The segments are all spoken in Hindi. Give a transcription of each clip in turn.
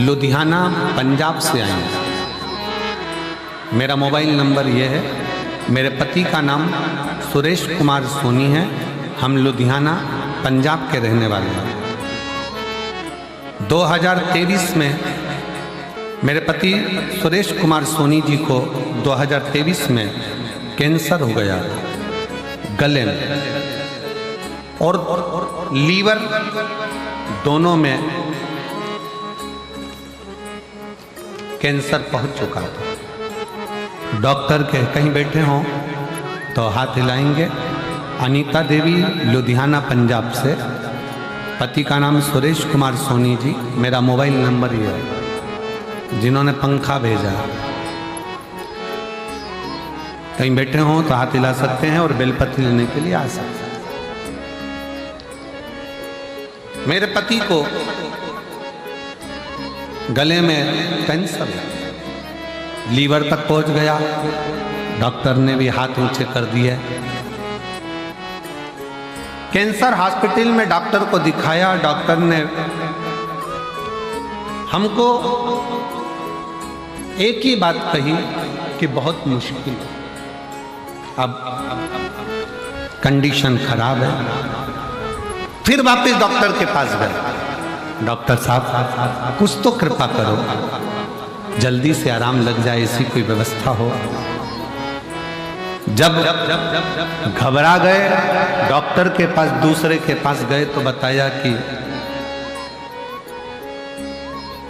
लुधियाना पंजाब से आए हैं। मेरा मोबाइल नंबर ये है। मेरे पति का नाम सुरेश कुमार सोनी है। हम लुधियाना पंजाब के रहने वाले हैं। 2023 में मेरे पति सुरेश कुमार सोनी जी को 2023 में कैंसर हो गया गले में और लीवर दोनों में कैंसर पहुंच चुका था। डॉक्टर के कहीं बैठे हों तो हाथ हिलाएंगे। अनीता देवी लुधियाना पंजाब से, पति का नाम सुरेश कुमार सोनी जी। मेरा मोबाइल नंबर ये है। जिन्होंने पंखा भेजा कहीं बैठे हों तो हाथ हिला सकते हैं और बेलपत्र लेने के लिए आ सकते हैं। मेरे पति को गले में कैंसर लीवर तक पहुंच गया। डॉक्टर ने भी हाथ ऊंचे कर दिए। कैंसर हॉस्पिटल में डॉक्टर को दिखाया। डॉक्टर ने हमको एक ही बात कही कि बहुत मुश्किल है, अब कंडीशन खराब है। फिर वापस डॉक्टर के पास गए। डॉक्टर साहब कुछ तो कृपा करो, जल्दी से आराम लग जाए, ऐसी कोई व्यवस्था हो। जब घबरा गए, डॉक्टर के पास दूसरे के पास गए तो बताया कि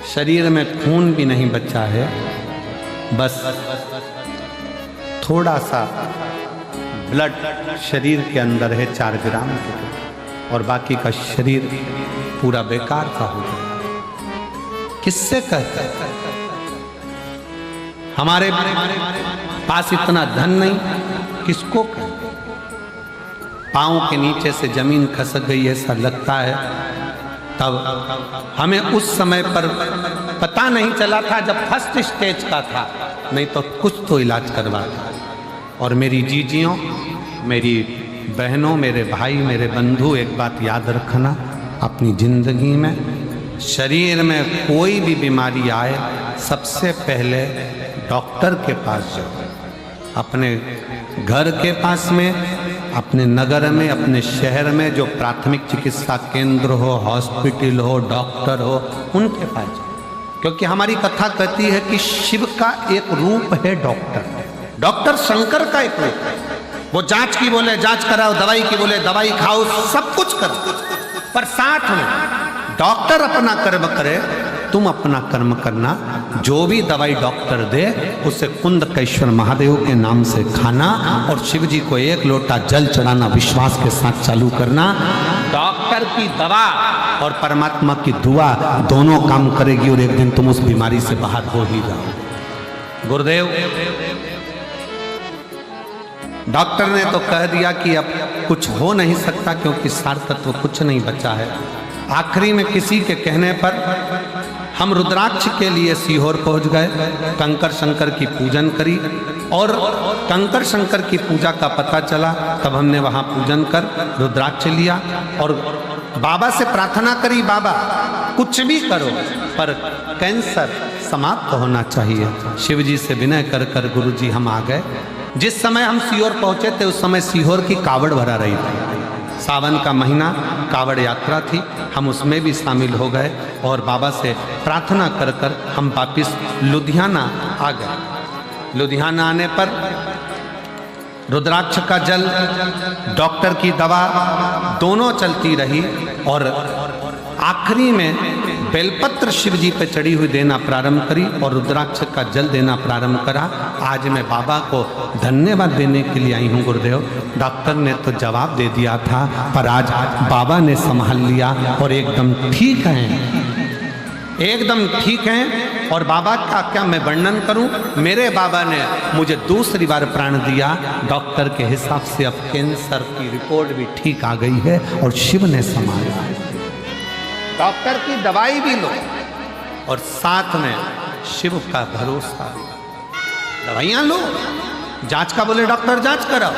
शरीर में खून भी नहीं बचा है, बस थोड़ा सा ब्लड शरीर के अंदर है 4 ग्राम के, और बाकी का शरीर पूरा बेकार का हो गया। किससे कहते हैं? हमारे पास इतना धन नहीं, किसको कहें? पांव के नीचे से जमीन खसक गई ऐसा लगता है। तब हमें उस समय पर पता नहीं चला था जब फर्स्ट स्टेज का था, नहीं तो कुछ तो इलाज करवाता। और मेरी जीजियों, मेरी बहनों, मेरे भाई, मेरे बंधु, एक बात याद रखना, अपनी जिंदगी में शरीर में कोई भी बीमारी आए सबसे पहले डॉक्टर के पास जाओ। अपने घर के पास में, अपने नगर में, अपने शहर में जो प्राथमिक चिकित्सा केंद्र हो, हॉस्पिटल हो, डॉक्टर हो, उनके पास जाओ। क्योंकि हमारी कथा कहती है कि शिव का एक रूप है डॉक्टर। डॉक्टर शंकर का एक रूप है। वो जांच की बोले जांच कराओ, दवाई की बोले दवाई खाओ, सब कुछ करो, पर साथ में डॉक्टर अपना कर्म करे, तुम अपना कर्म करना। जो भी दवाई डॉक्टर दे उसे कुंदकेश्वर महादेव के नाम से खाना और शिव जी को 1 लोटा जल चढ़ाना विश्वास के साथ चालू करना। डॉक्टर की दवा और परमात्मा की दुआ दोनों काम करेगी और एक दिन तुम उस बीमारी से बाहर हो ही जाओ। गुरुदेव, डॉक्टर ने तो कह दिया कि अब कुछ हो नहीं सकता क्योंकि सार तत्व कुछ नहीं बचा है। आखिरी में किसी के कहने पर हम रुद्राक्ष के लिए सीहोर पहुंच गए। कंकर शंकर की पूजन करी और कंकर शंकर की पूजा का पता चला, तब हमने वहां पूजन कर रुद्राक्ष लिया और बाबा से प्रार्थना करी, बाबा कुछ भी करो पर कैंसर समाप्त होना चाहिए। शिव जी से विनय कर कर गुरु जी हम आ गए। जिस समय हम सीहोर पहुंचे थे उस समय सीहोर की कावड़ भरा रही थी। सावन का महीना, कावड़ यात्रा थी, हम उसमें भी शामिल हो गए और बाबा से प्रार्थना कर कर हम वापिस लुधियाना आ गए। लुधियाना आने पर रुद्राक्ष का जल, डॉक्टर की दवा दोनों चलती रही और आखिरी में बेलपत्र शिव जी पे चढ़ी हुई देना प्रारंभ करी और रुद्राक्ष का जल देना प्रारंभ करा। आज मैं बाबा को धन्यवाद देने के लिए आई हूँ गुरुदेव। डॉक्टर ने तो जवाब दे दिया था, पर आज बाबा ने संभाल लिया और एकदम ठीक हैं, एकदम ठीक हैं। और बाबा का क्या मैं वर्णन करूं? मेरे बाबा ने मुझे दूसरी बार प्राण दिया। डॉक्टर के हिसाब से अब कैंसर की रिपोर्ट भी ठीक आ गई है और शिव ने संभाला। डॉक्टर की दवाई भी लो और साथ में शिव का भरोसा भी। दवाइयां लो, जांच का बोले डॉक्टर जांच कराओ,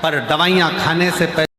पर दवाइयां खाने से पहले